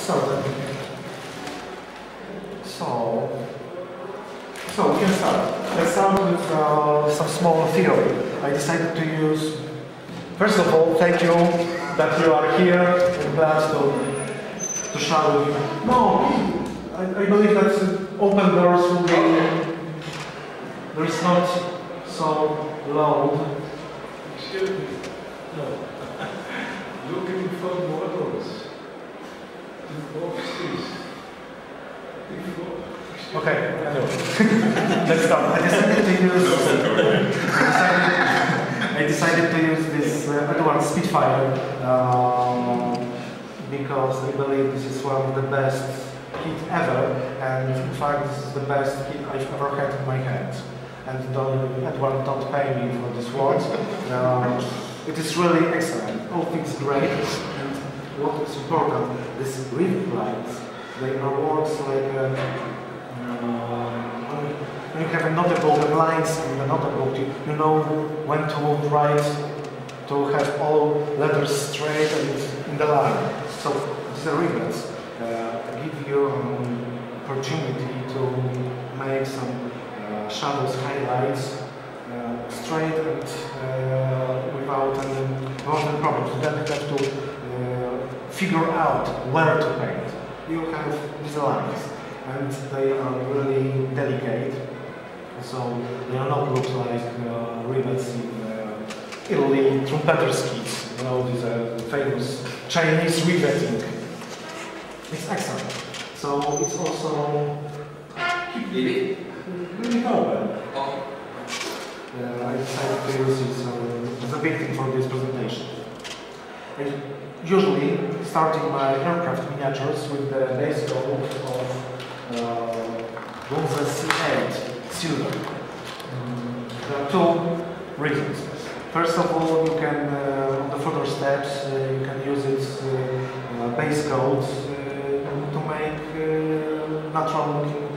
So we can start. Let's start with some small theory. I decided to use, first of all, thank you that you are here. I'm glad to show you. No, I believe that open doors will be, there is not so loud. Excuse me. No. Looking for models. In boxes. Okay, let's start. I decided to use this Edward Spitfire because I believe this is one of the best kit ever, and in fact this is the best kit I've ever had in my hands. And Edward, don't pay me for this word. It is really excellent. All things great, and what is important, these rivet lines, they are works like when you have a notebook and lines in the notebook, you know when to write to have all letters straight and in the line. So these rivets give you an opportunity to make some shadows, highlights straight and without any problems. You don't have to figure out where to paint. You have these lines, and they are really delicate, so they are not look like rivets in Italy trumpeters' kits. You know, these famous Chinese riveting. It's excellent. So it's also really open. I decided to use it as a big thing for this presentation. I usually starting my aircraft miniatures with the base gold of C8 silver. There are two reasons. First of all, you can, on the further steps, you can use it base gold to make natural looking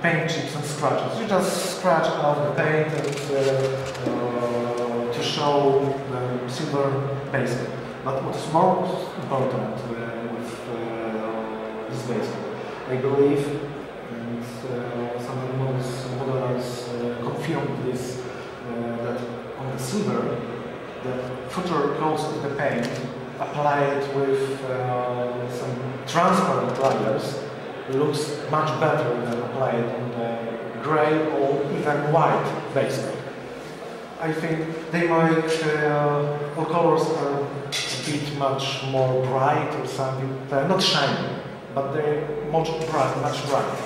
paint chips and scratches. You just scratch out the paint and to show the silver base gold. But what is more important with this base gold, I believe, and some modelers confirmed this, that on the silver, the future coats of the paint applied with some transparent layers looks much better than applied on the gray or even white base coat. I think they make all colors are a bit much more bright or something. They're not shiny, but they're much bright, much brighter.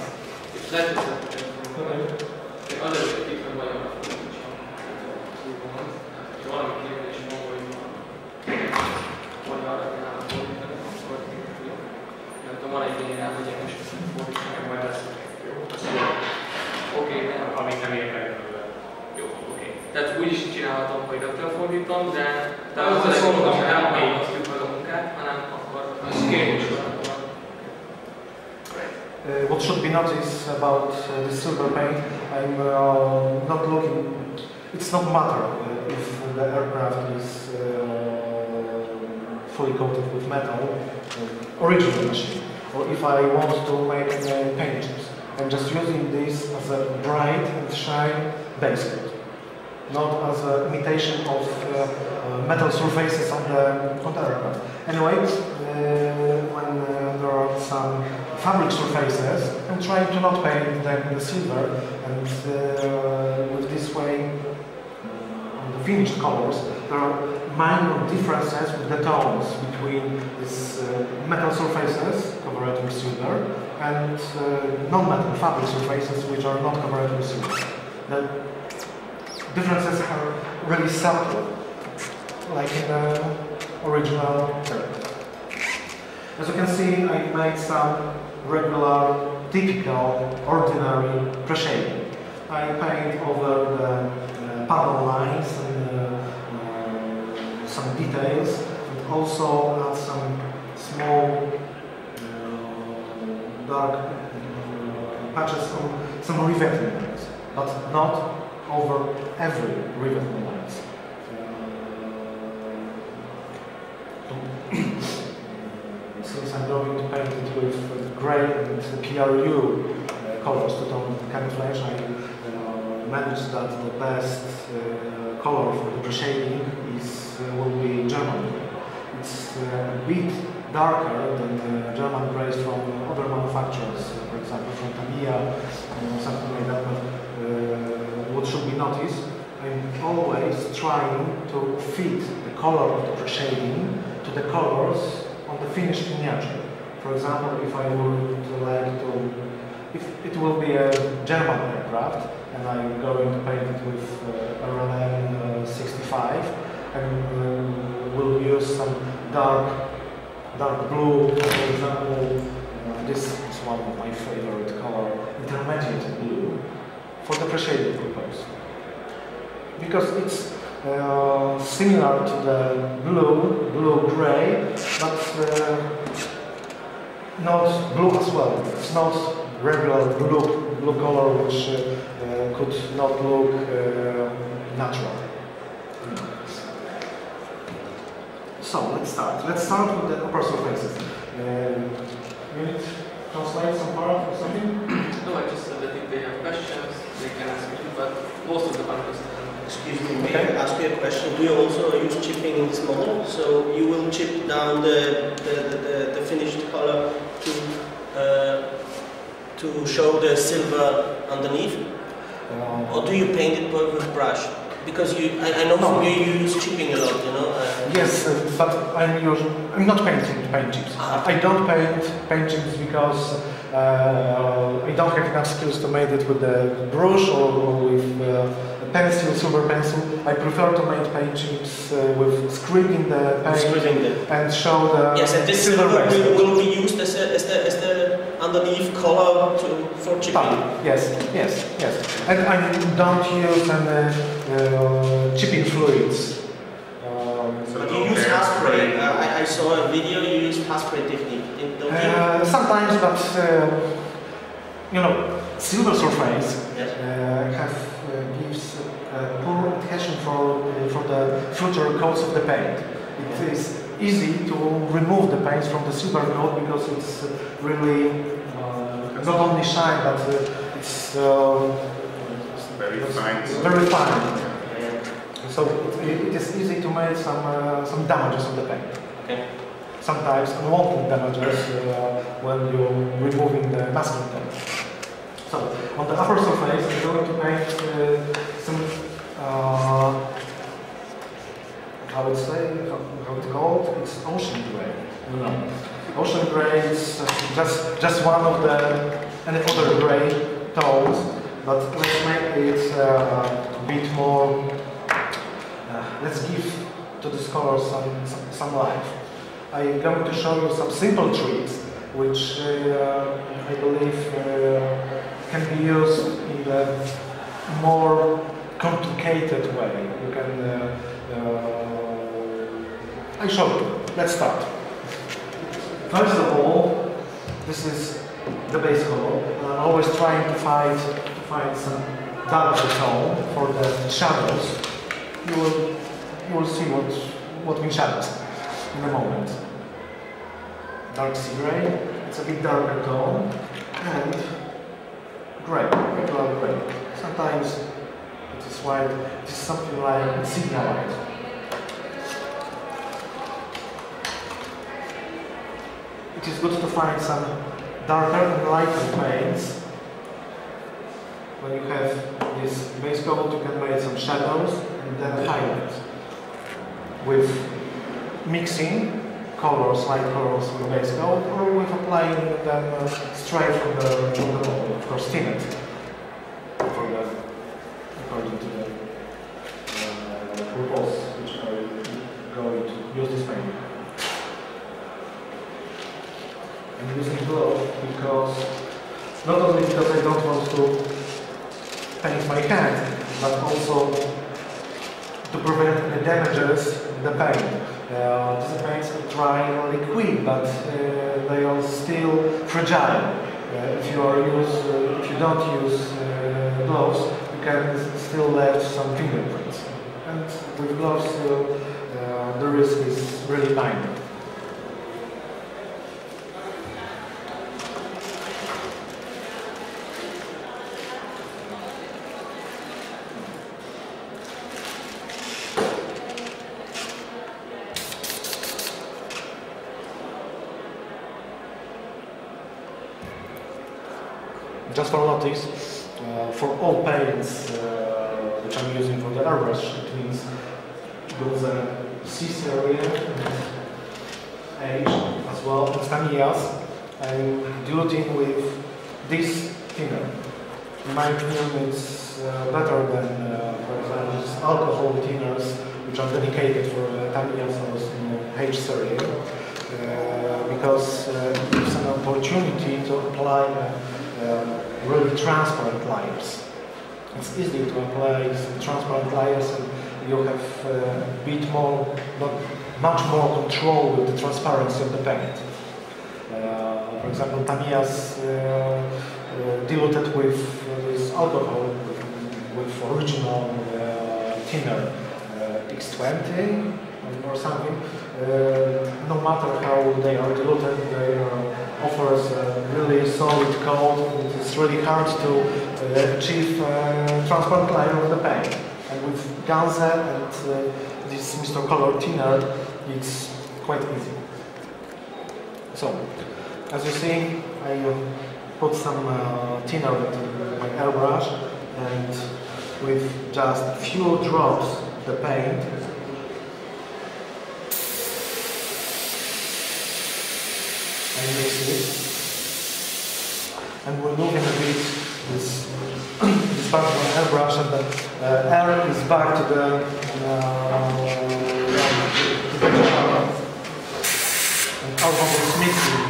Tehát úgy is csinálhatom, hogy rögtön fordítom, de az a szólom, hogy nem végigoztjuk meg a munkát, hanem akkor az kérdés. What should be noticed about the silver paint, I'm not looking, it's not matter if the aircraft is fully coated with metal, original machine, or if I want to make paint chips. I'm just using this as a bright and shine base coat, not as an imitation of metal surfaces on the aircraft. Anyway, when there are some fabric surfaces, I'm trying to not paint them in the silver, and with this way, on the finished colors, there are minor differences with the tones between these metal surfaces covered with silver and non-metal fabric surfaces which are not covered with silver. The differences are really subtle, like in the original character. As you can see, I made some regular, typical, ordinary pre-shading. I paint over the panel lines and some details, and also add some small dark patches on some riveting lines, but not over every riveting lines. Since I'm going to paint it with gray and PRU colors, two-tone camouflage, I managed that the best color for the shading will be German gray. It's a bit darker than the German grays from other manufacturers, for example from Tamiya, something like that. But what should be noticed, I'm always trying to fit the color of the shading to the colors on the finished miniature. For example, if I would like to, if it will be a German aircraft and I'm going to paint it with RLM 65, and will use some dark blue, for example. This is one of my favorite color, intermediate blue, for the shading purpose. Because it's similar to the blue-gray, but not blue as well. It's not regular blue color, which could not look natural. So let's start. Let's start with the upper surfaces. You need to translate some part or something? No, I just said that if they have questions, they can ask me, but most of the panelists. Excuse me, may I ask you a question? Do you also use chipping in this model? So you will chip down the finished color to show the silver underneath? Or do you paint it with brush? Because I know from you use chipping a lot, you know? Yes, but I'm not painting paint chips. I don't paint chips because I don't have enough skills to make it with the brush or with pencil, silver pencil. I prefer to make paint chips with scribbling the paint and show the yes, and this silver will be used as the underneath color for chipping. Yes. And I don't use any chipping fluids. But you use hairspray. I saw a video you used hairspray technique, don't you? Sometimes, but you know, silver surface gives poor adhesion for the future coats of the paint. It is easy to remove the paints from the silver coat because it's really not only shine, but it's very fine. Very fine. So it is easy to make some damages on the paint. Okay. Sometimes unwanted damages when you're removing the masking tape. So on the upper surface, I'm going to paint some how it's called? It's ocean gray. No. Ocean gray is just one of any other gray tones, but let's make it a bit more. Let's give to this color some life. I'm going to show you some simple tricks, which I believe can be used in a more complicated way. You can. I show you. Let's start. First of all, this is the base color. I'm always trying to find some darker tone for the shadows. You will see what means shadows in a moment. Dark sea gray, it's a bit darker tone, and gray, regular gray. Sometimes it is white, it is something like insignia white. It is good to find some darker and lighter paints. When you have this base coat, you can make some shadows and then highlight. With mixing colors, light colors from the base coat, or with applying them straight from the model. Of course, thin it according to the purpose which are going to use this paint. I'm using glove because not only because I don't want to paint my hand, but also to prevent any damages in the paint. These paints are dry really quick, but they are still fragile. If you don't use gloves, you can still left some fingerprints. And with gloves, the risk is really minor. just for notice, for all paints which I'm using for the airbrush, it means there's a C series and H as well, and some years. I'm diluting with this thinner. In my opinion, it's better than, for example, these alcohol thinners, which are dedicated for Tamiya's H series, because it gives an opportunity to apply really transparent layers. It's easy to apply transparent layers, and you have a bit more, not much more control with the transparency of the paint. For example, Tamiya's diluted with this alcohol with original thinner X20 or something. No matter how they are diluted, they offers a really solid coat. It is really hard to achieve transparent layer of the paint. And with Ganze and this Mr. Color thinner, it's quite easy. So, as you see, I put some thinner with my airbrush, and with just few drops the paint, I mix it, and we're moving a bit this part of my airbrush, and the air is back to the and alcohol is mixing.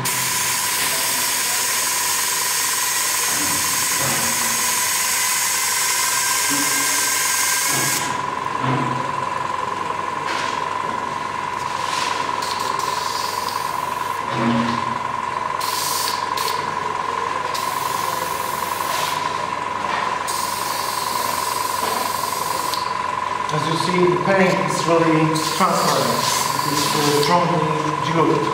As you see, the paint is really transparent. It is strongly diluted.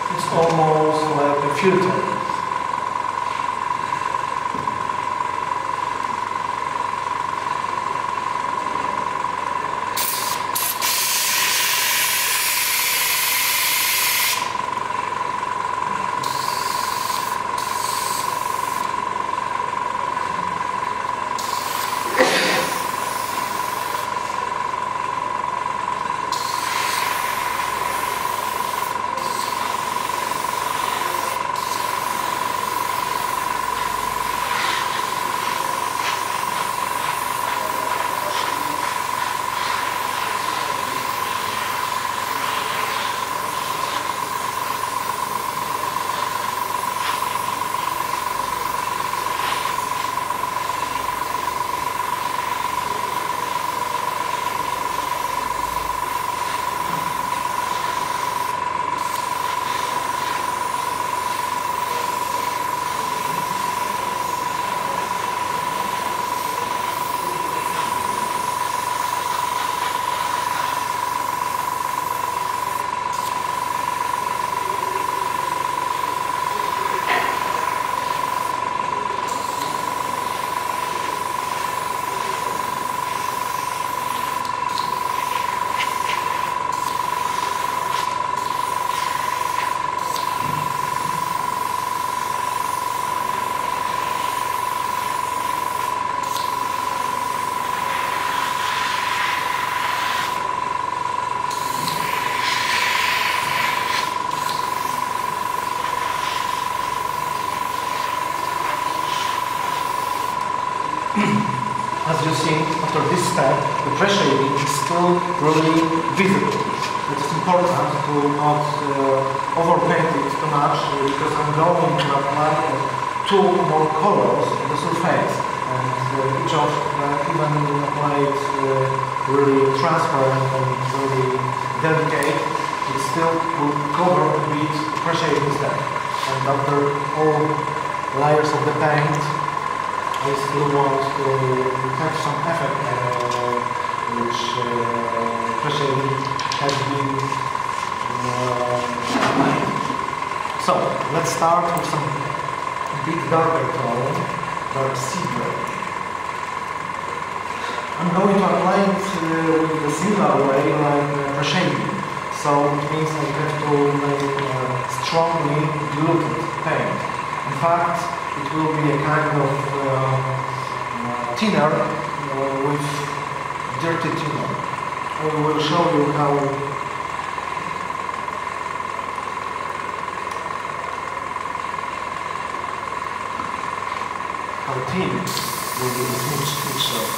It's almost like a filter. as you see, after this step, the pressure shading is still really visible. It is important to not overpaint it too much because I'm going to apply 2 more colors on the surface, and each of even applied really transparent and really delicate, it still will cover a bit the pressure shading step. And after all layers of the paint, I still want to have some effect which pressure has been made. So let's start with some bit darker tone, dark sea gray. I'm going to apply it with the similar way like pressure shading. So it means I have to make strongly diluted paint. In fact, it will be a kind of thinner with dirty thinner. I will show you how thin will be this mixture.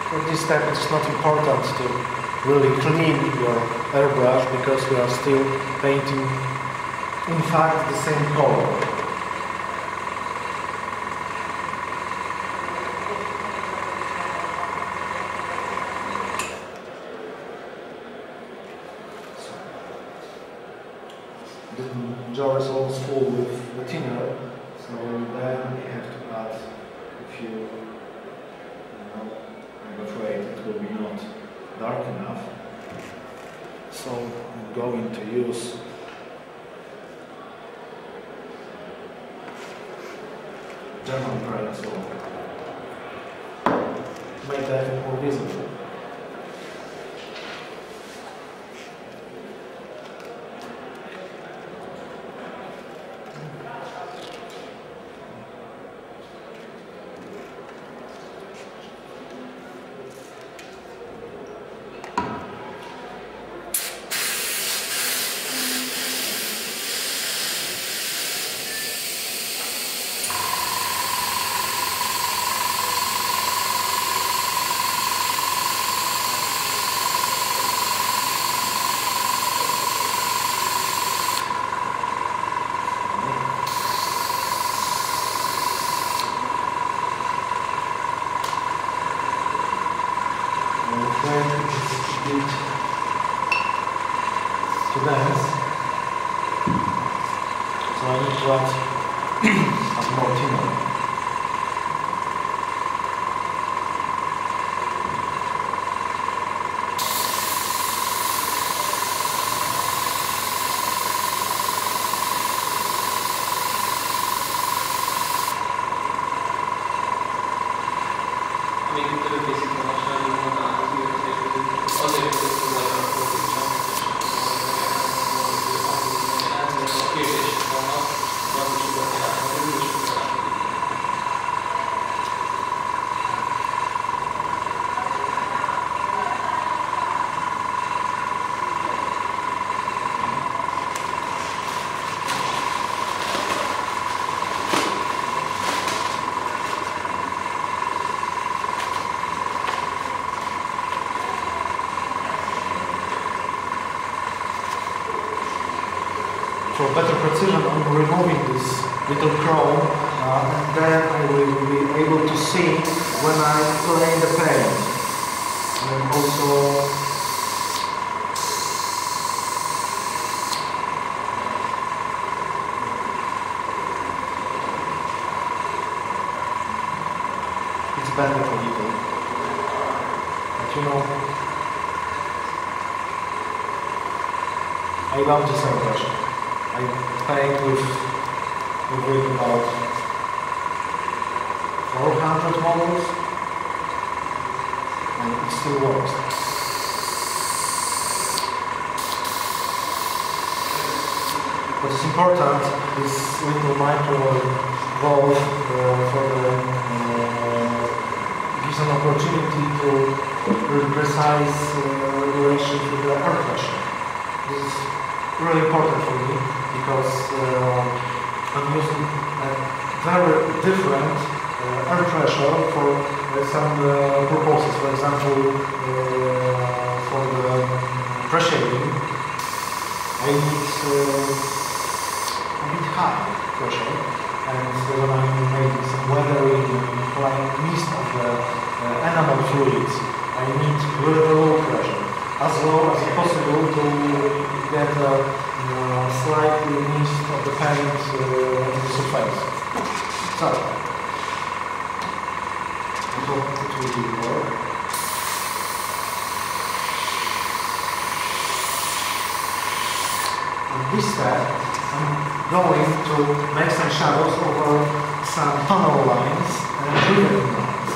For this step, it's not important to really clean your airbrush because we are still painting, in fact, the same color. The jar is almost full with the thinner, so then we have to add a few. I'm afraid it will be not dark enough, so I'm going to use German bright so make that more visible. To dance, so I need to add more thinner. For better precision, I'm removing this little chrome, and then I will be able to see when I play the paint. And also it's better a little, but you know, I love this airbrush. I paint with about 400 models, and it still works. What is important is little micro valve for the gives an opportunity to really precise regulation for the air pressure. This is really important for me. because I'm using a very different air pressure for some purposes. For example, for the pressure, I need a bit high pressure, and when I'm making some weathering and applying mist of the enamel fluids, I need really low pressure, as low as possible to get a slightly mist of the paint on the surface. So, I hope it will work. On this step, I'm going to make some shadows over some tunnel lines and rivet lines.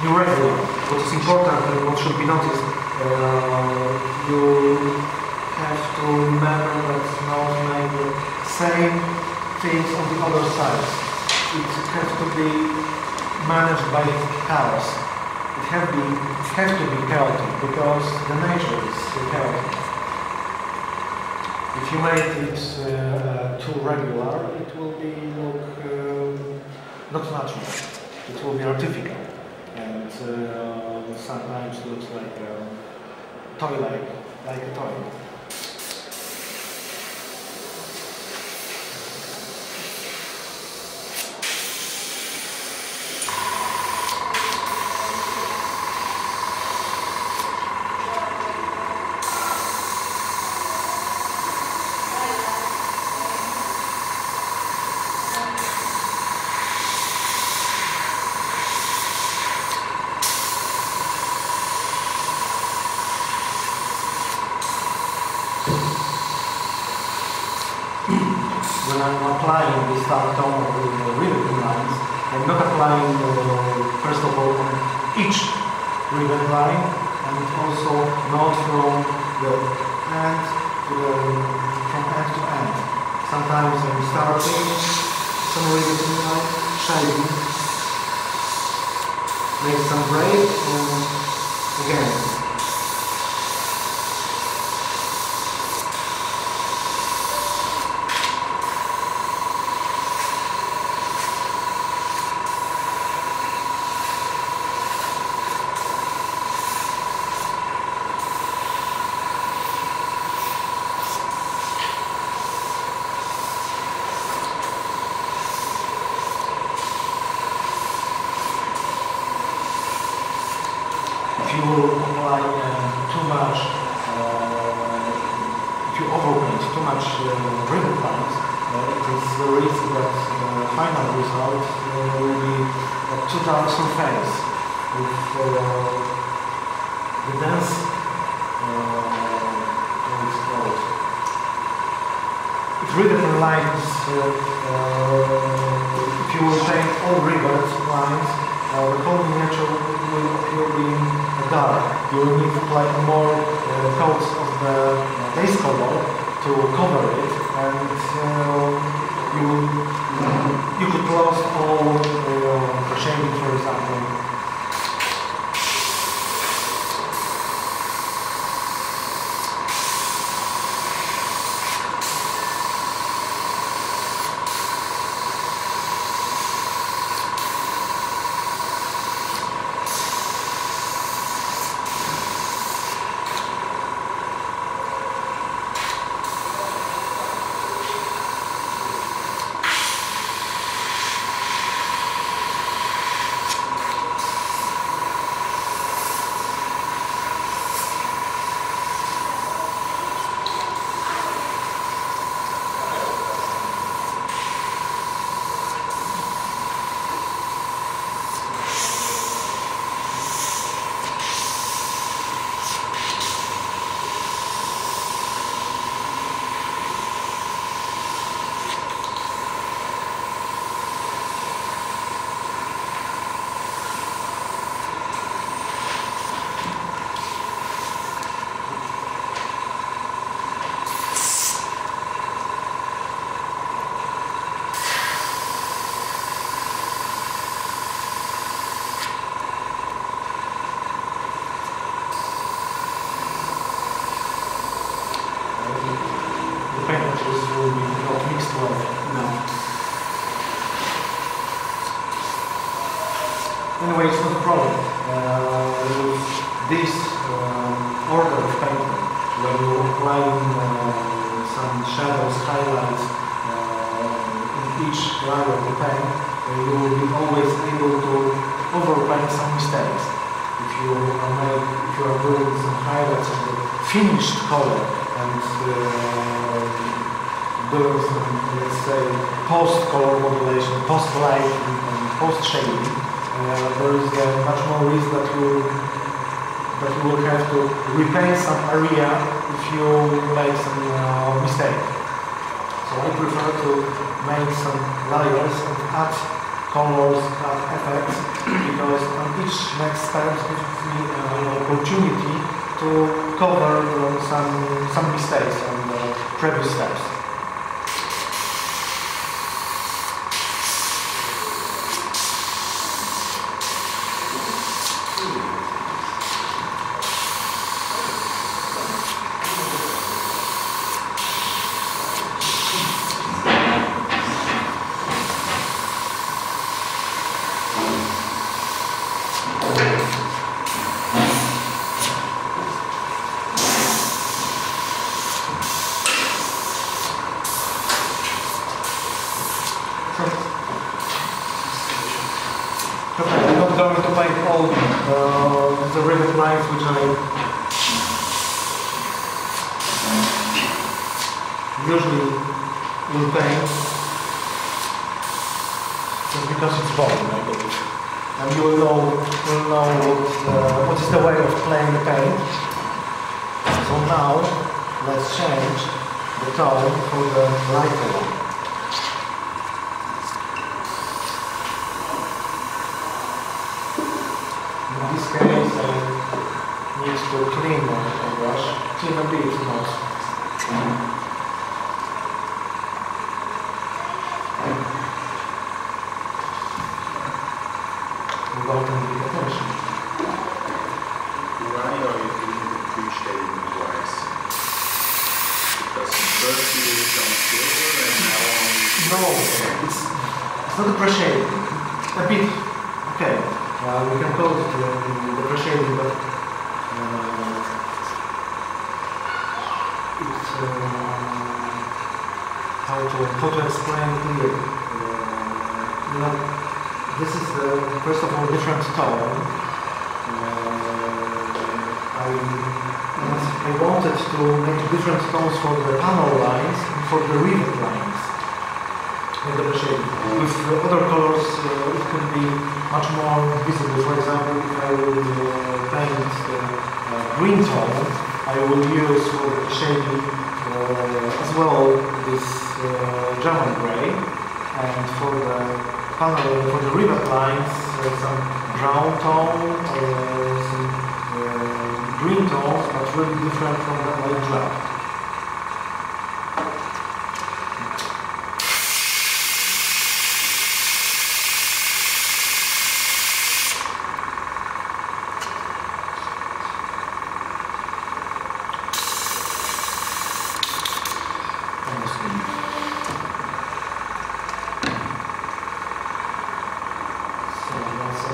Irregular. What is important and what should be noticed, you have to remember that not make the same things on the other side. It has to be managed by chaos. It has to be chaotic because the nature is chaotic. If you make it too regular, it will be look not natural. It will be artificial, and sometimes looks like a toy, like a toy. When I'm applying this dark tone of the rivet lines, I'm not applying, first of all, on each rivet line, and also not from the end to end. Sometimes I'm starting some rivet line, shading, make some break, and again. If you apply too much, if you overpaint too much rivet lines, it is the risk that the final result will be a too-dark surface with the dense, what it's called. If rivet lines, if you will paint all rivet lines, the whole miniature will appear being dark. You will need to apply more coats of the base color to cover it, and you could lose all the shading, for example. Depende. this will be not mixed well. No. Anyway, it's not a problem. With this order of painting, when you apply some shadows, highlights in each layer of the paint, you will be always able to overpaint some mistakes. If you are doing some highlights of the finished color and doing some, let's say, post-color modulation, post-lighting and post-shading, there is much more risk that you will have to repaint some area if you make some mistake. So I prefer to make some layers and add colors, add effects, because on each next step gives me an opportunity to cover some mistakes on the previous steps. I'm not going to paint all the rivet lines which I usually will paint, just because it's boring, I believe. And you will know what is the way of playing the paint. So now let's change the tone for the lighter one. In this case, I need to clean the brush, clean a bit, not. Without any attention. Why are you doing the pre-shading twice? Because first you did it on silver and now on... No, it's not a pre-shading. A bit, okay. We can call it the pre-shading, but it's how to explain clearly. This is first of all different tone. I wanted to make different tones for the panel lines and for the rivet lines in the shade. With other colors it could be much more visible. For example, if I will paint green tone, I will use for the shading as well this German grey, and for the panel, for the rivet lines, some brown tone, some green tones, but really different from the light draft.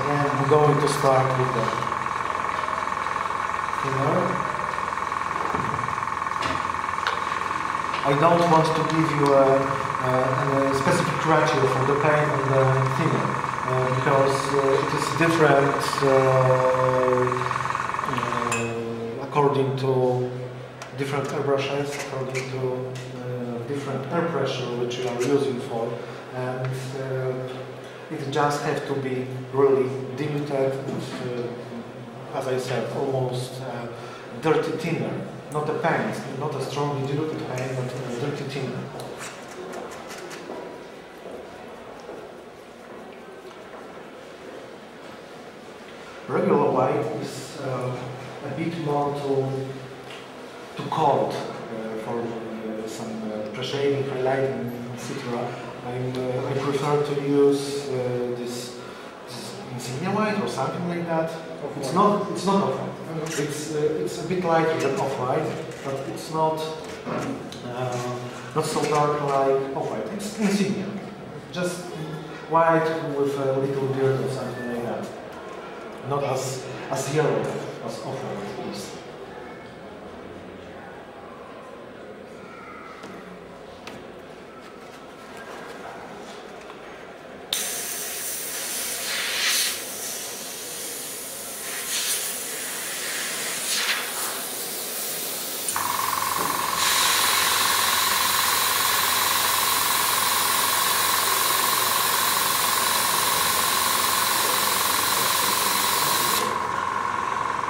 I'm going to start with the thinner. I don't want to give you a specific ratio for the paint and the thinner because it is different according to different airbrushes, according to different air pressure which you are using for, and it just has to be really diluted, as I said, almost dirty thinner. Not a paint, not a strongly diluted paint, but a dirty thinner. Regular white is a bit more too cold for some pre-shading, highlighting, etc. I prefer to use this insignia white or something like that. It's not off-white. It's a bit lighter than off-white, but it's not not so dark like off-white. It's insignia. Just white with a little beard or something like that. Not as yellow as off-white is.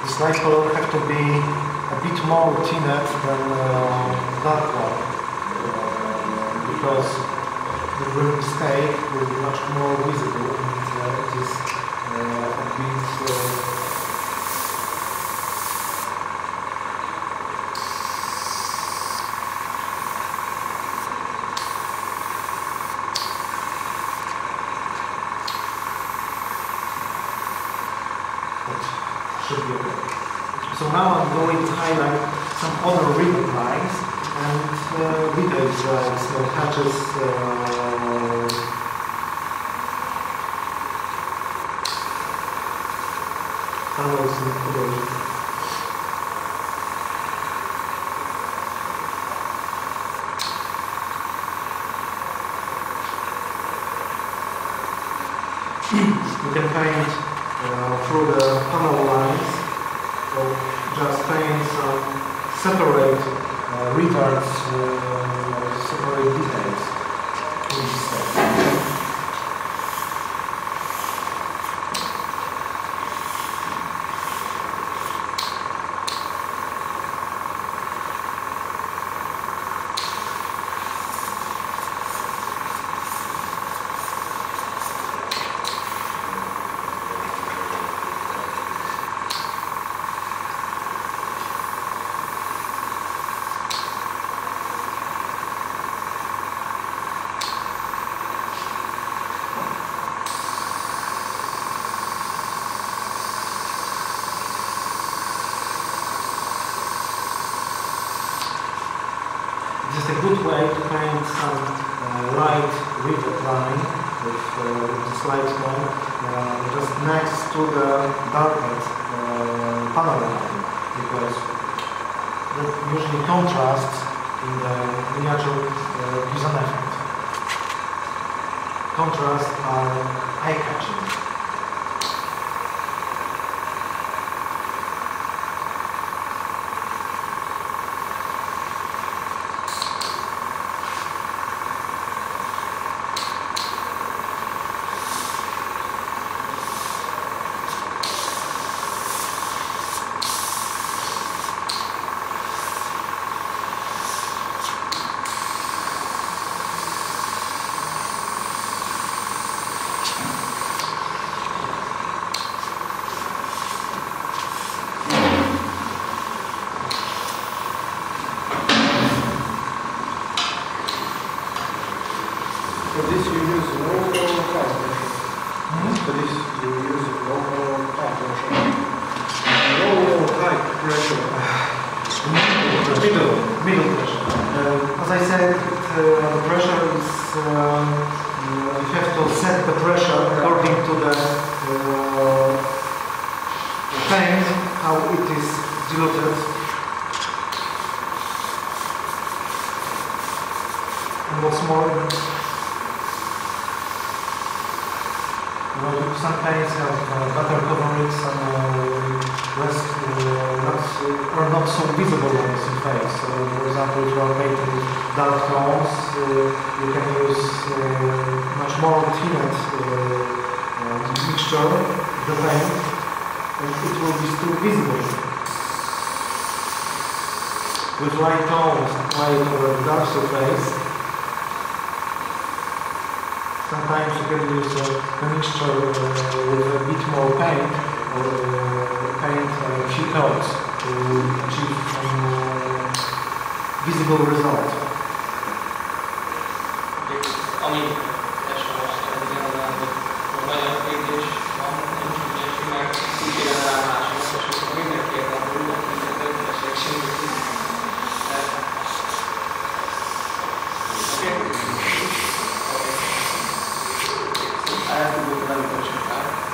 This light color have to be a bit more tinted than dark one, because the green mistake will be much more visible, and it is a bit should be okay. So now I'm going to highlight some other rivet lines and details like small hatches, tunnels and other. You can paint through the tunnel lines, so just paint some separate rivers, separate details in this step. Just a good way to paint some light rivet line with this light tone just next to the darkened panel line, because that usually contrasts in the miniature Moson effect. Contrasts are eye-catching. For this you use local high pressure. For this you use local high pressure. Low high pressure. Middle pressure. As I said, the pressure is, you have to set the pressure according to the paint, how it is diluted. And what's more, some paints have better coverage, some are not so visible on the surface. So, for example, if you are painting with dark tones, you can use much more tinted mixture of the paint, and it will be still visible. With light tones applied over the dark surface, sometimes you can use a mixture with a bit more paint, or paint a few coats to achieve some visible result. Ami teljesen most jelenti, hogy nagyon fényes van, nincs ugye sümeg, úgy élen rámások, és akkor mindenki értem, hogy mindenki értem, hogy semmi.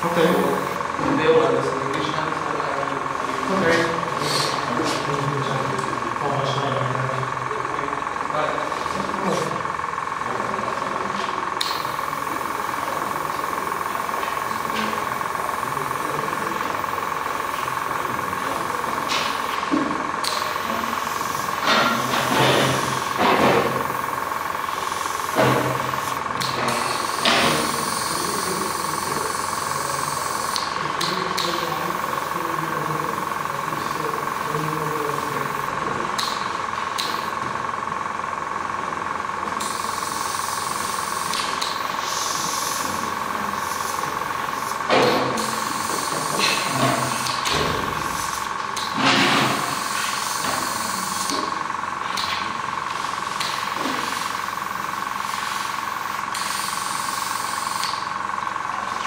Okay. Był, ale z English hand, Okay.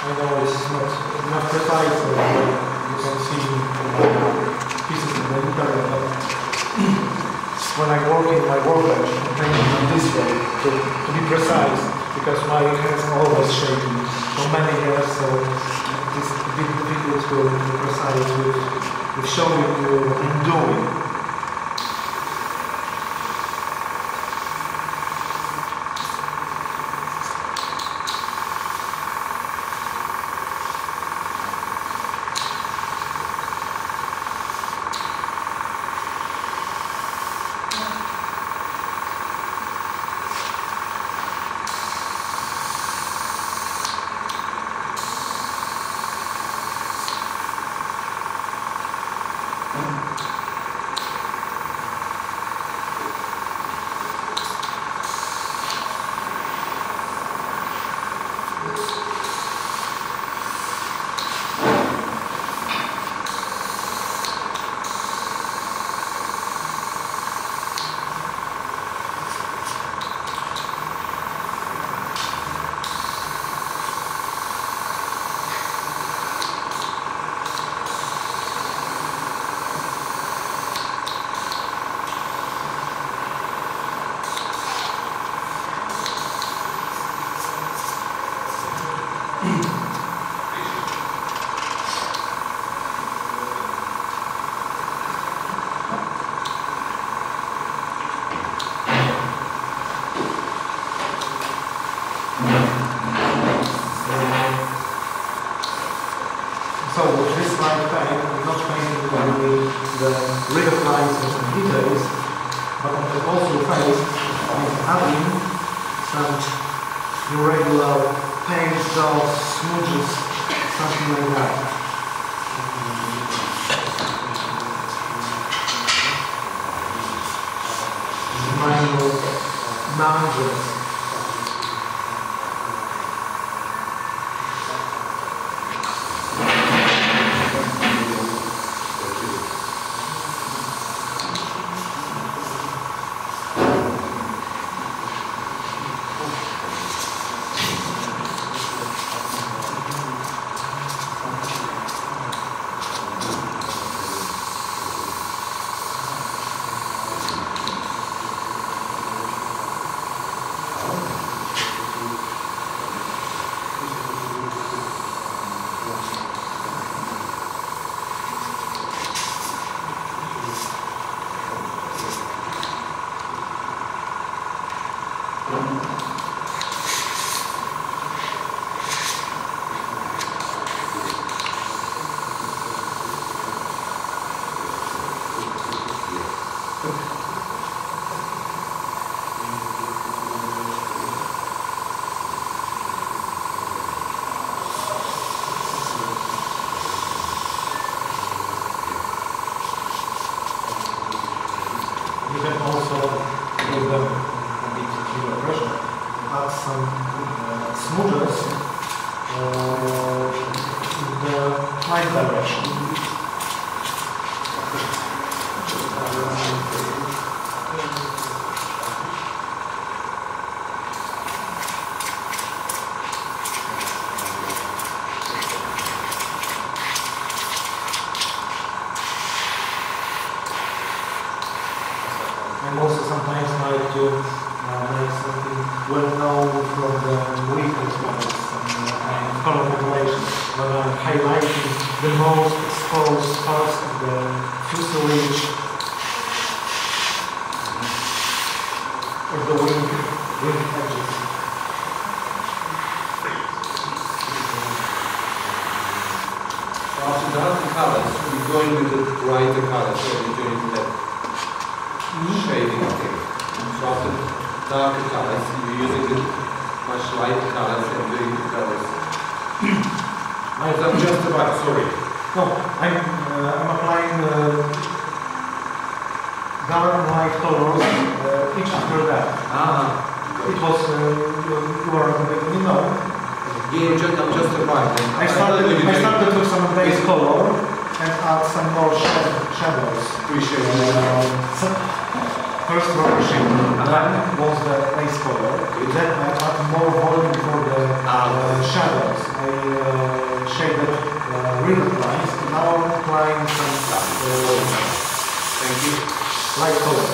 I know it's not precise, you can see pieces in the internet, but when I work in my workbench, I'm painting on this way to be precise, because my hands are always shaking for many years, so it's a bit difficult to be precise with showing you what I'm doing. So with this light paint, I'm not painting only the river lines and some details, but on the whole face, I'm adding some irregular paint dots, smudges, something like that. Minor mountains. You can also, with the pressure, add some smudges in the right direction. And also sometimes like to make something well known from the weekend models and color population. when I'm highlighting the most exposed parts of the fuselage or the wing edges. After darker colors, we're going with the brighter colors, so we're doing that shading thing. So after darker colors, you're using the much lighter colors and doing the colors. I'm just about, sorry. No, I'm applying dark and light colors each after that. It was, you know. Yeah, I'm just about. I started with some base color and add some more shadows. Appreciate First version, then was the base color. Then I add more volume for the shadows. I shaded ribbon lines. Now I'm applying some Thank you. light color.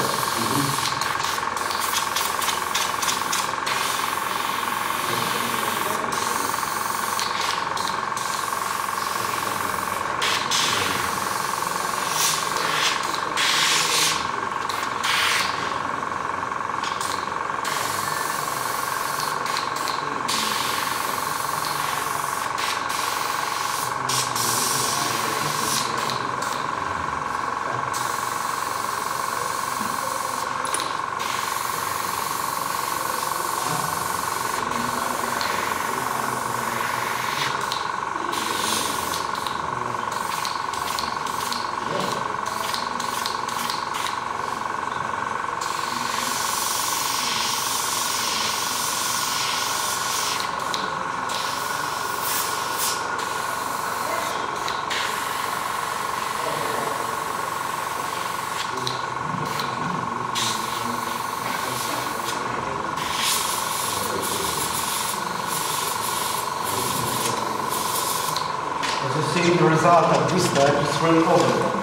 As you see, the result of this step is really overall.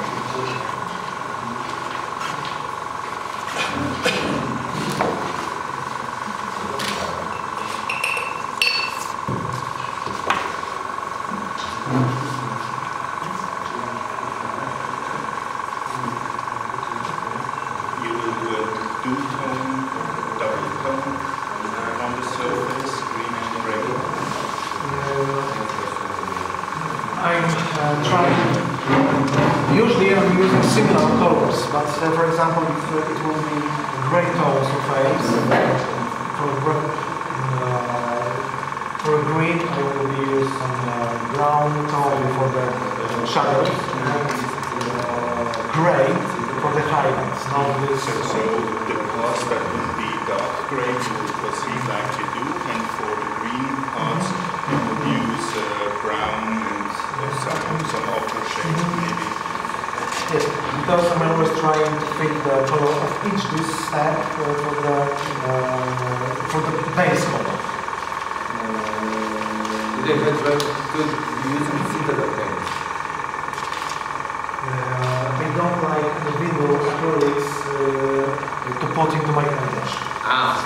You will do a two-tone, double tone on the surface, green and gray. I'm trying, usually I'm using similar colors, but for example, if it will be gray tone surface, for green I will use some brown tone for the shadows, and gray for the highlights. Now this, So the parts that will be dark gray you will proceed like you do, and for the green parts you will use brown and some outer shade maybe. yes, because I'm always trying to fit the color of each this step for the base color. That's very good using citadel paints. I don't like the window acrylics to put into my image.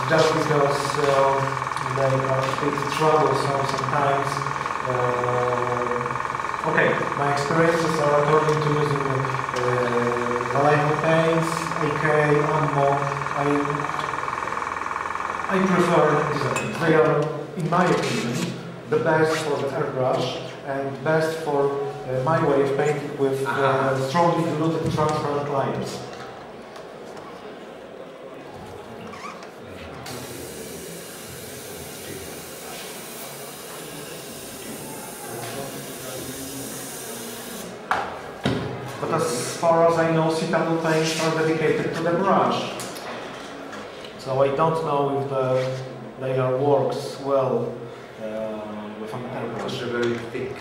Just because they are a bit troublesome sometimes. Okay, my experiences are according to using Vallejo paints, AK, Ammo. I prefer these paints. They are, in my opinion, the best for the airbrush and best for my way of painting with strongly diluted transparent lines. But as far as I know, citadel paints are dedicated to the brush. So I don't know if they works well with an airbrush. They're very thick.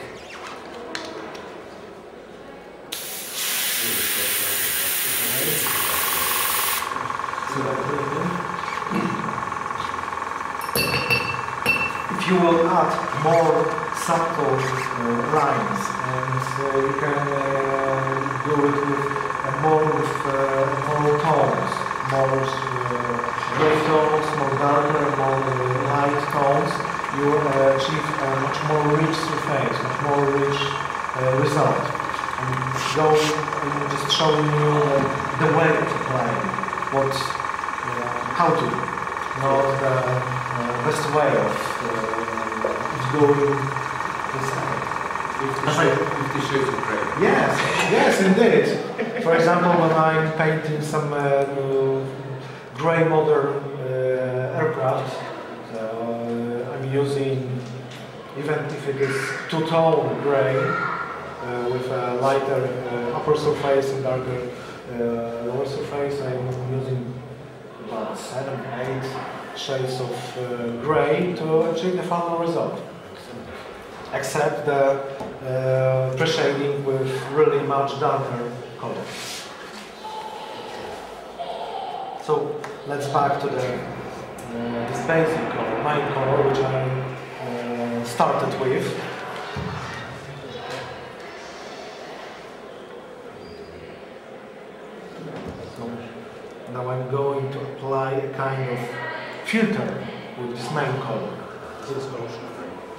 If you will add more subtle lines, and you can do it with more tones, more gray tones, more darker, more light tones, you achieve a much more rich surface, much more rich result. I'm just showing you the way of applying, how to do, not the best way of doing this. 50 shades of grey. Yes, indeed. For example, when I'm painting some grey modern aircraft, I'm using, even if it is two-tone grey, with a lighter upper surface and darker lower surface, I'm using about 7, 8 shades of grey to achieve the final result. Except the pre-shading with really much darker color. So let's back to this basic color, main color, which I started with. So now I'm going to apply a kind of filter with this main color.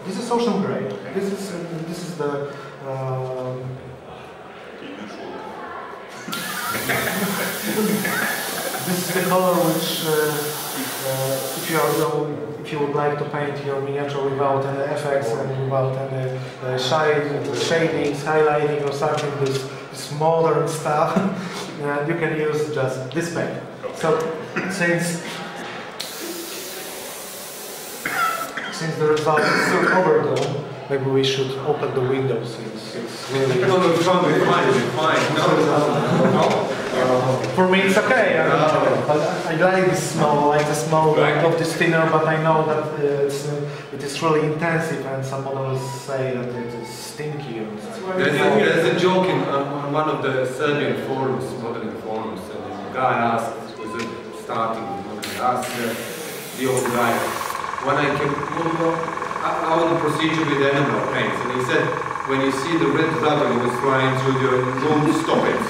This is ocean grey. This is the this is the color which if you would like to paint your miniature without any effects and without any shadings, highlighting or something, this modern stuff, you can use just this paint. So since the result is so overdone, maybe we should open the window since it's really... No, it's fine. No. For me it's okay. I like this smell, like the smell of this thinner, but I know that it is really intensive, and some models say that it is stinky. There's a joke on one of the Serbian forums, modeling forums, and the guy asked, was starting, asked the old guy, when I can, how the procedure with animal paints, and he said, when you see the red dragon was flying through your room, stop it.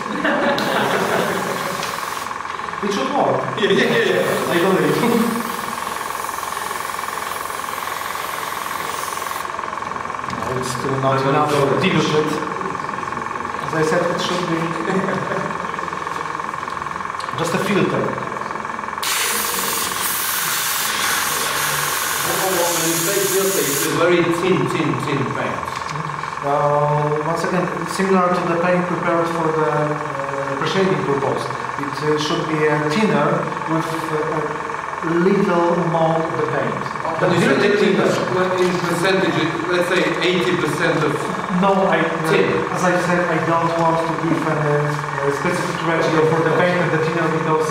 It should work. Yeah. I believe. No, it's still not enough diluted. As I said, it should be just a filter. When you say filter, it's a very thin paint. Once again, similar to the paint prepared for the pre-shading purpose. It should be thinner with a little more of the paint. But in percentage, let's say 80% of no, tin. As I said, I don't want to give a specific ratio for the paint and the thinner because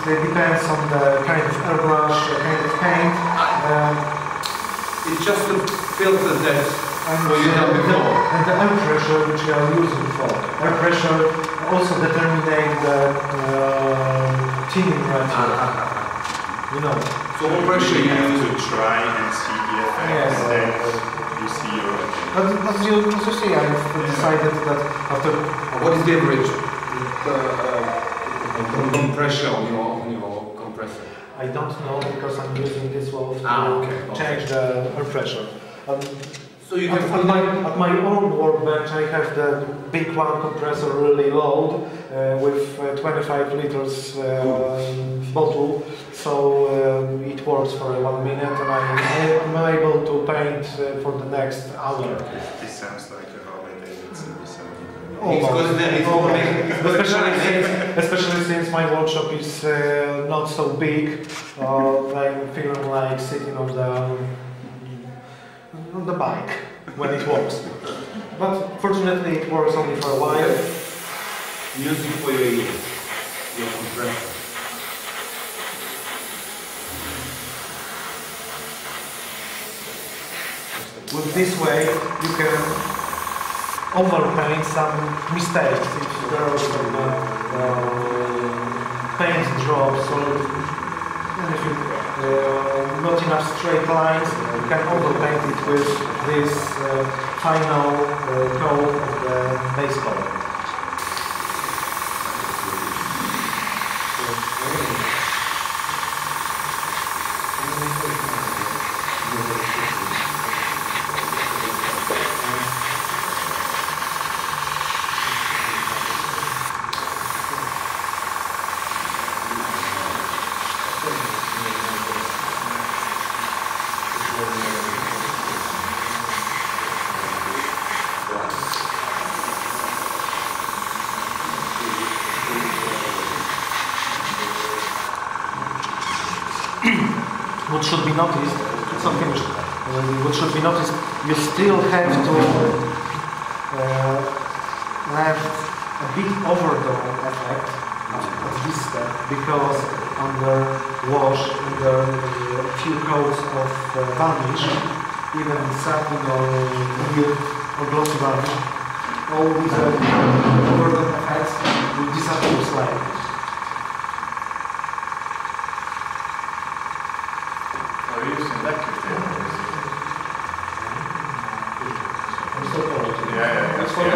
it depends on the kind of airbrush, kind of paint. It's just a filter that and the air pressure which you are using for. Air pressure also determines the thinning ratio. You know. So what pressure you have use? to try and see the effect, yes, and then you see your as you see, I've decided that after... What is the average pressure on your compressor? I don't know because I'm using this valve to change the air pressure. So you can at my own workbench, I have the big one compressor really loud with 25 liters bottle, so it works for 1 minute, and I'm able to paint for the next hour. This sounds like a Harley Davidson. Especially since my workshop is not so big, I'm feeling like sitting on the bike when it works. But fortunately it works only for a while. Music for your ears, your compressor. With this way you can overpaint some mistakes if there are some paint drops or anything. Not enough straight lines, you can overpaint it with this final coat of the base color. what should be noticed, it's not finished, what should be noticed, you still have to left a bit overdone effect at this step, because under wash, under a few coats of varnish, even satin or milk or glossy varnish, all these overdone effects will disappear slightly. Are you using lacquer there? I'm so cold. Yeah. It's for the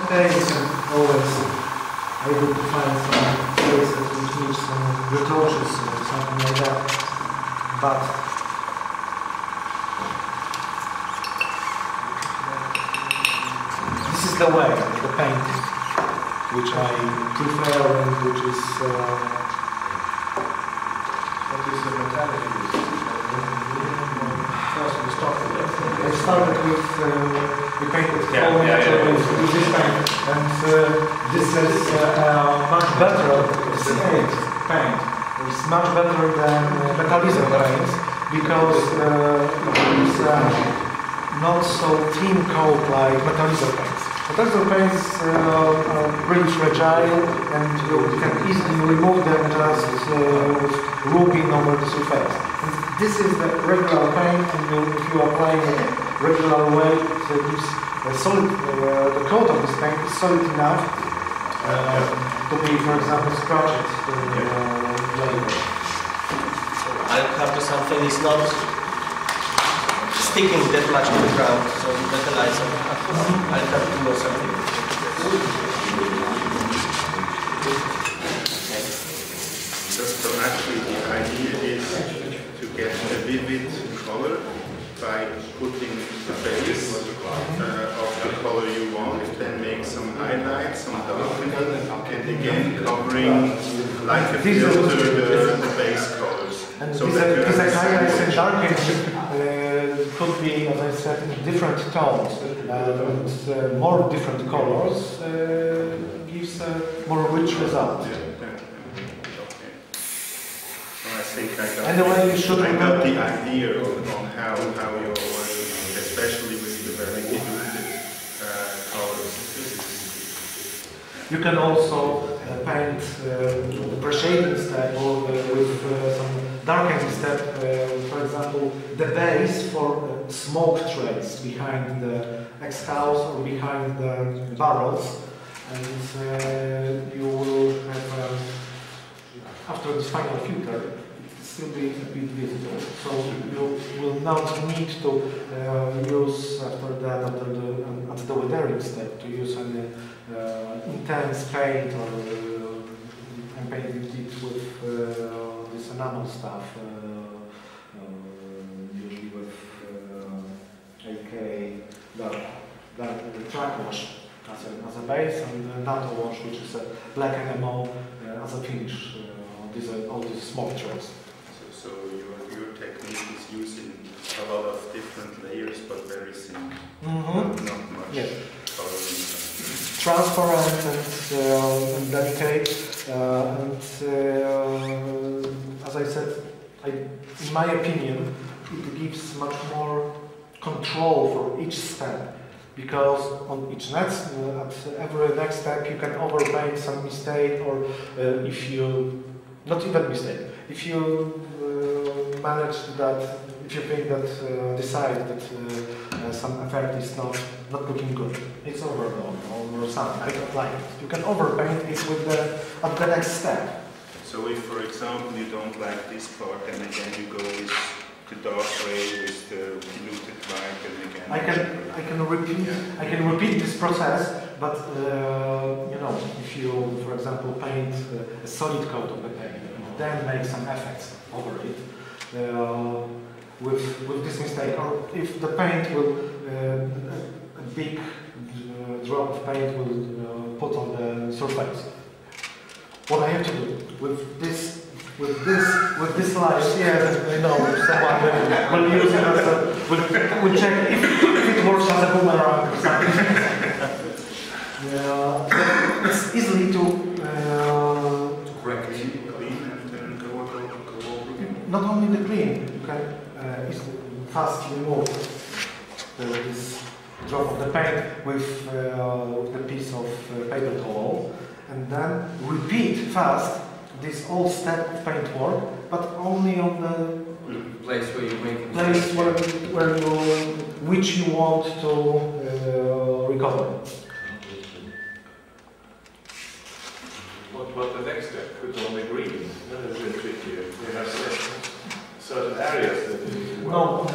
okay, you can always able to find some places which need some retouches or something like that, but this is the way, the paint, which I prefer and which is What is the mentality? first we started with we painted with this paint, and this is much better paint. It's much better than metallizer paint because it's not so thin coat like metallizer paints. Metallizer paints are really fragile, and you can easily remove them just rubbing over the surface. This is the regular paint, and if you apply it regular way, so this solid, the coat of this paint is solid enough to be, for example, scratched later. I'll have something is not sticking that much to the ground, so the metallizer. I'll have to do something. So actually the idea is to get a vivid color by putting the base of the color you want, then make some highlights, some darkening, and again covering like a filter the base colors. And so these highlights and darkening could be, as I said, in different tones, and more different colors gives a more rich result. I think I got, anyway, you should I got the idea on how you're working, especially with the very diluted colors. You can also paint the shading step or with some darkening step, for example, the base for smoke trails behind the exhaust or behind the barrels, and you will have, after this final filter, still be a bit visible. So you will not need to use after that, at the weathering step, to use any intense paint or I'm painting it with this enamel stuff, usually with AK dark track wash as a base, and NATO wash, which is a black enamel as a finish. All these smoke trails. So your technique is using a lot of different layers, but everything. Mm-hmm. Not much. Yes. Coloring. Transparent and delicate, as I said, in my opinion, it gives much more control for each step, because on each next, at every next step you can overpaint some mistake, or if you, not even mistake, if you manage that, if you think that, decide that some effect is not looking good, it's overdone or something, I don't like it. You can overpaint it with at the next step. So if, for example, you don't like this part, and again you go with the dark gray with the diluted white, and again I can repeat this process, but you know, if you, for example, paint a solid coat of the paint, then make some effects over it with this mistake, or if the paint will a big drop of paint will put on the surface. What I have to do with this light, yes, I know someone will use it as a, will check if it works as a boomerang or something. Yeah, it's easily to correct, clean, and then go over. Not only the clean, you can easily fast remove this drop of the paint with the piece of paper towel, and then repeat fast this whole step of paint work, but only on the place where you make it. place where you, which you want to recover. What about the next step? Put on the green. That is a bit trickier. We have certain areas that you No,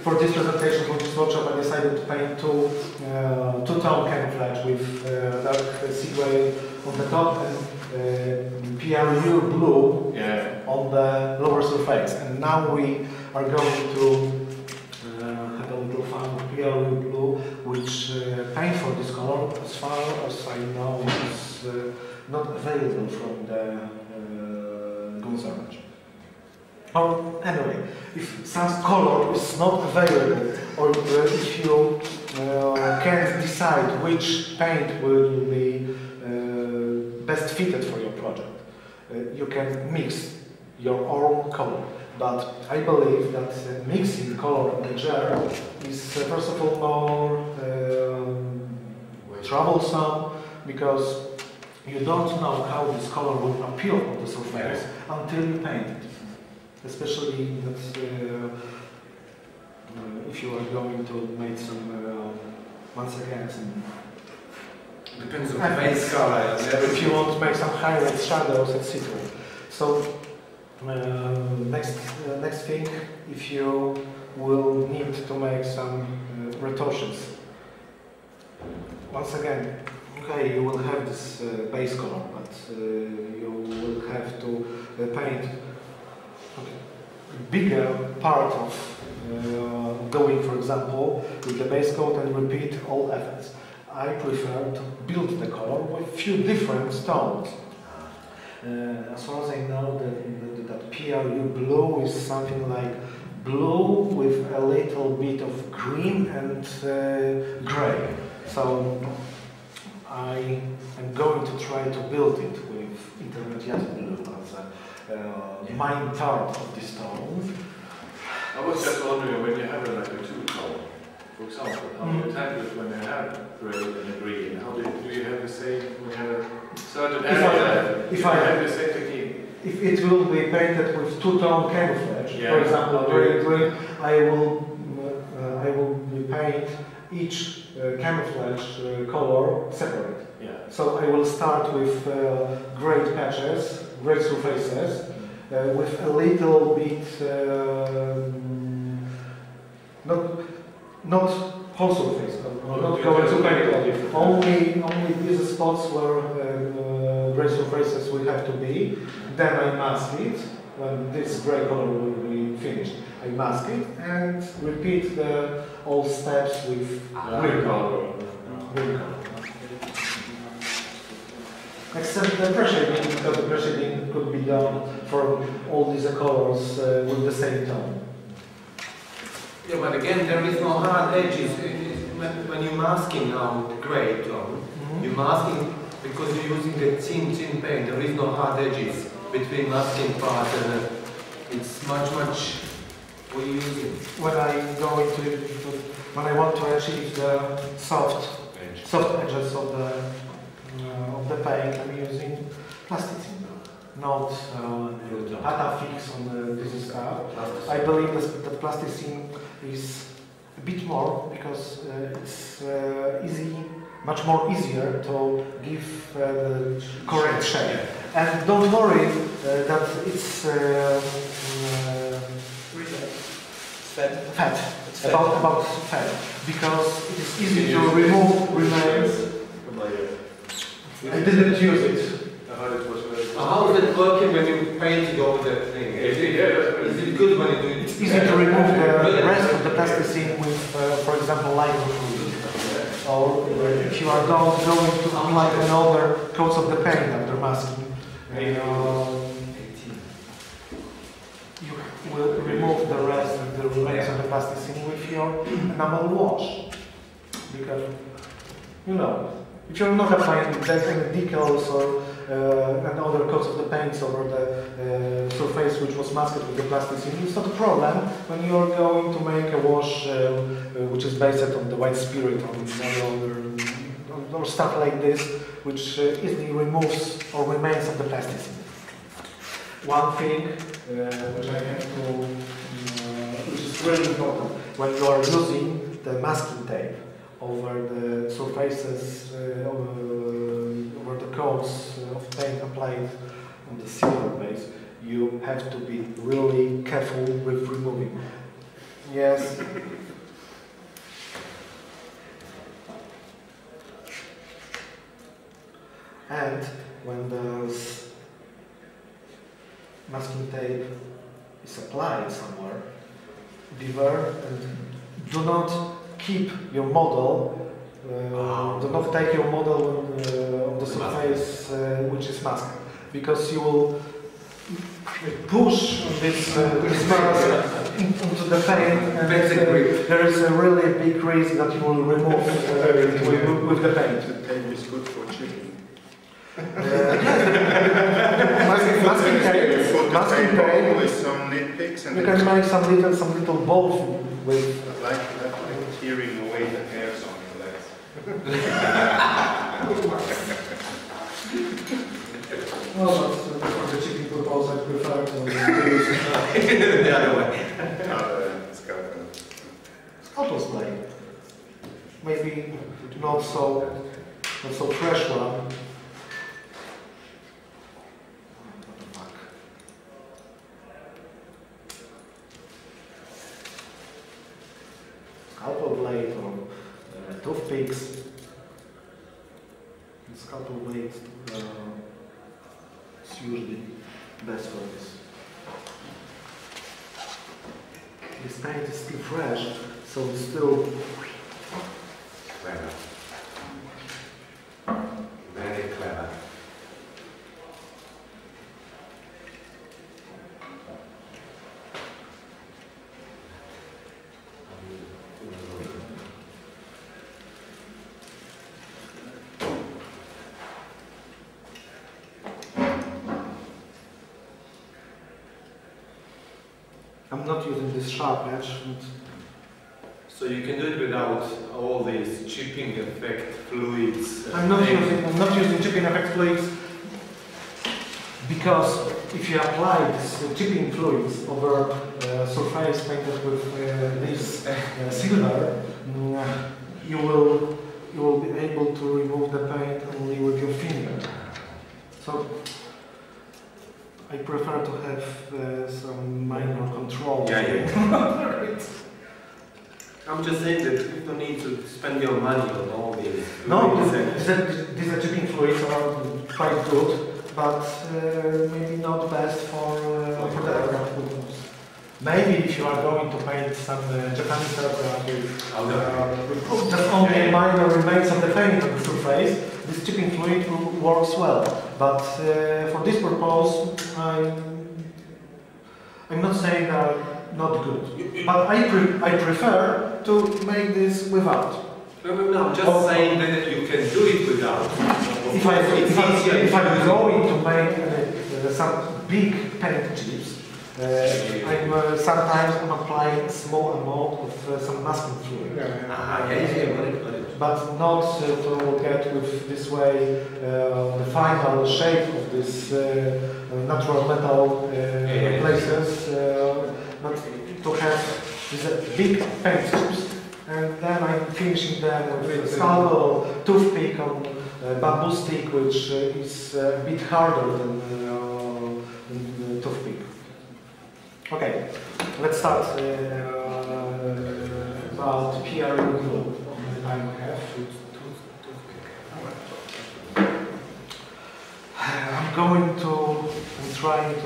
for this presentation, for this workshop, I decided to paint two-tone camouflage with dark sea gray on the top and PRU blue on the lower surface. And now we are going to have a little fun with PRU blue, which paint for this color, as far as I know, is not available from the Gonzalez. Or anyway, if some color is not available, or if you can't decide which paint will be best fitted for your project, you can mix your own color. But I believe that mixing color in the gel is first of all more troublesome, because you don't know how this color will appear on the surface until you paint it. Especially that if you are going to make some, once again, some depends on the base color. If you want to make some highlights, shadows, etc. So next thing, if you will need to make some retouches. Once again, okay, you will have this base color, but you will have to paint bigger part of going, for example, with the base coat and repeat all effects. I prefer to build the color with few different tones. As far as I know, that PRU blue is something like blue with a little bit of green and gray. So I am going to try to build it with intermediate blue as a main part of this tone. I was just wondering, when you have like a two-tone, for example, how do you tackle it when you have gray and green? How do you have the same, when you have a certain area, if I have the same technique? If it will be painted with two-tone camouflage, for example, green, I will paint each camouflage color separate. So I will start with gray patches, gray surfaces, with a little bit, not whole surface, not going to paint it. Only these spots where gray surfaces will have to be. Then I mask it. When this gray color will be finished, I mask it and repeat all steps with green color. Except the pressure shading, because the pressure shading could be done for all these colors with the same tone. Yeah, but again, there is no hard edges. When you're masking out grey tone, you're masking because you're using a thin paint. There is no hard edges between masking part and it's much what you're using. When I go into when I want to achieve the soft edges of the paint, I'm using plasticine, not Patafix on this stuff. I believe that the plasticine is a bit more because it's much more easier to give the correct shape. And don't worry that it's fat. About fat, because it is easy to remove remains. I didn't use it. How is it working when you paint it over the thing? Is it good when you do it? It's easy to remove the rest of the plasticine with, for example, lime fluid. Or if you are going to apply another coats of the paint after masking, you will remove the rest of the remains of the plasticine with your enamel wash. Because, if you're not applying any decals or and other coats of the paints over the surface which was masked with the plasticine, it's not a problem when you're going to make a wash which is based on the white spirit or stuff like this, which easily removes or remains of the plasticine. One thing which I have to, which is really important, when you are using the masking tape over the surfaces, over the coats of paint applied on the silver base, you have to be really careful with removing. Yes. And when the masking tape is applied somewhere, beware and do not keep your model, do not take your model on the surface which is masked, because you will push this mask into the paint and there is a really big risk that you will remove with the paint. The tape is good for chipping. Masking tape with some nitpicks and you can make some little balls with. Like tearing away the hairs on your legs. Well, but for the chipping purpose, I prefer to use the other way. Scalpel blade. Maybe not so fresh one. Scalpel blade or toothpicks. The scalpel blade is usually best for this. This paint is still fresh, so it's still Clever. Very clever. I'm not using this sharp edge. So you can do it without all these chipping effect fluids. I'm not using chipping effect fluids because if you apply this chipping fluids over surface painted with this silver, you will be able to remove the paint only with your finger. So I prefer to have some minor control. Yeah. I'm just saying that you don't need to spend your money on all these. No, these chipping fluids are quite good, but maybe not best for the aircraft. Maybe if you are going to paint some Japanese aircraft with just only minor remains of the paint on the surface, this chipping fluid works well. But for this purpose, I'm not saying that not good. But I prefer to make this without. No, I'm just saying that you can do it without. If I'm going to make some big paint chips, sometimes I'm applying a small amount of some masking fluid. But not to get with this way the final shape of this natural metal places, but to have these big paint chips. And then I'm finishing them with a scalpel or toothpick on bamboo stick, which is a bit harder than the toothpick. Okay, let's start about PR glue that I have. I'm trying to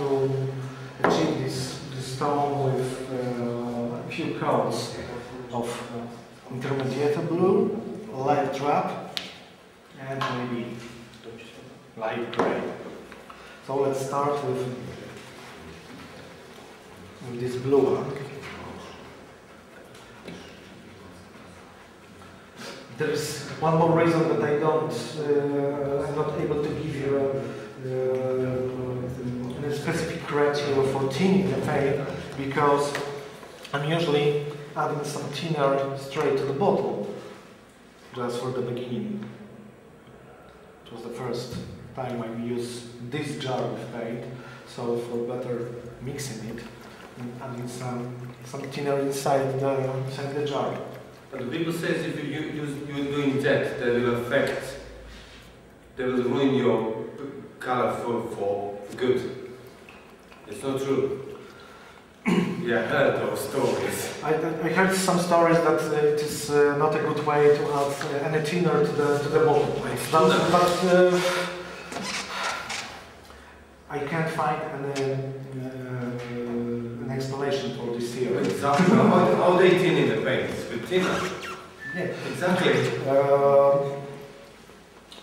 achieve this stone with a few coats of intermediate blue, light drab, and maybe light gray. So let's start with this blue one. There is one more reason that I'm not able to give you a specific criteria for tinning the paint, because I'm usually adding some thinner straight to the bottle, just for the beginning. It was the first time I used this jar of paint, so for better mixing it, and adding some thinner inside the jar. But people say if you're doing that, they will ruin your color for good. It's not true. Yeah, I heard those stories. I heard some stories that it is not a good way to add any thinner to the bottle. But I can't find an explanation for this theory. Exactly. How they tin in the paint? With thinner. Yeah, exactly.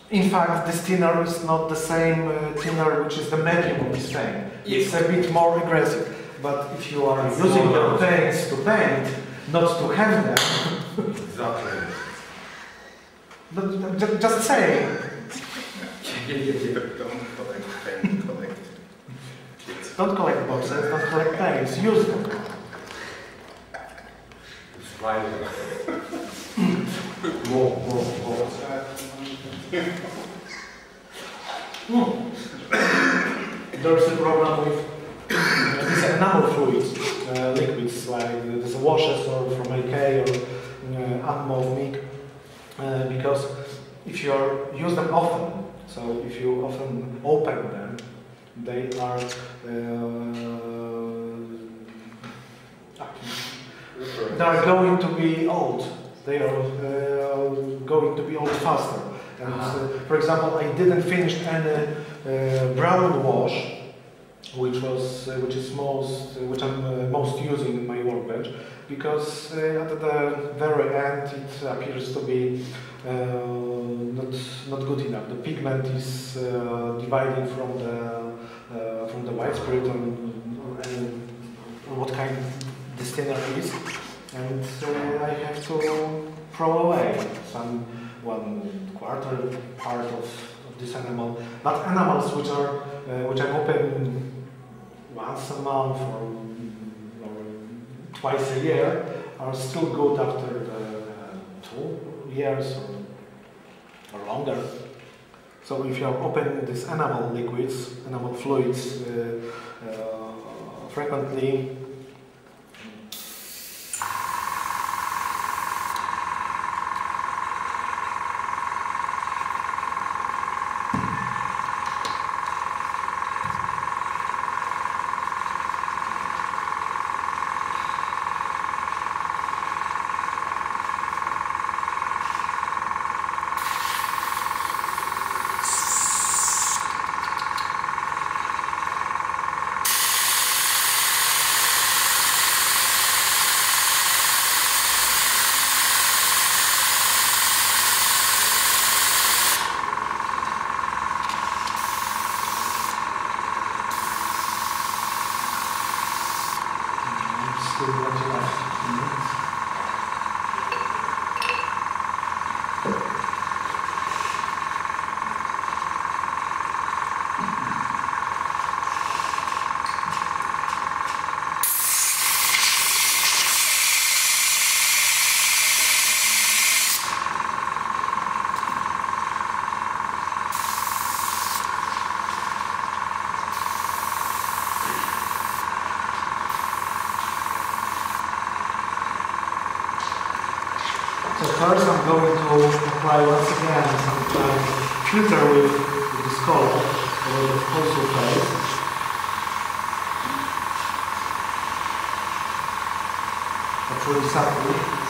In fact, this thinner is not the same thinner which is the medium of this paint. It's a bit more aggressive. But if you are using the paints to paint, not to have them. Exactly. But just say. Don't collect boxes, don't collect paints, use them. It's fine. More. There's a problem with these enamel fluids, liquids like these washes or from AK or Anmol MIG, because if you use them often, so if you often open them, they are going to be old. They are going to be old faster. And for example, I didn't finish any brown wash, which I'm most using in my workbench, because at the very end it appears to be not good enough. The pigment is dividing from the white spirit and what kind this thinner is, and I have to throw away some 1/4 part of this enamel. But enamels which I'm open once a month or twice a year are still good after the 2 years or longer. So if you are opening these enamel liquids, enamel fluids frequently, So first I'm going to apply once again some filter with this color over the whole surface. That's really subtle.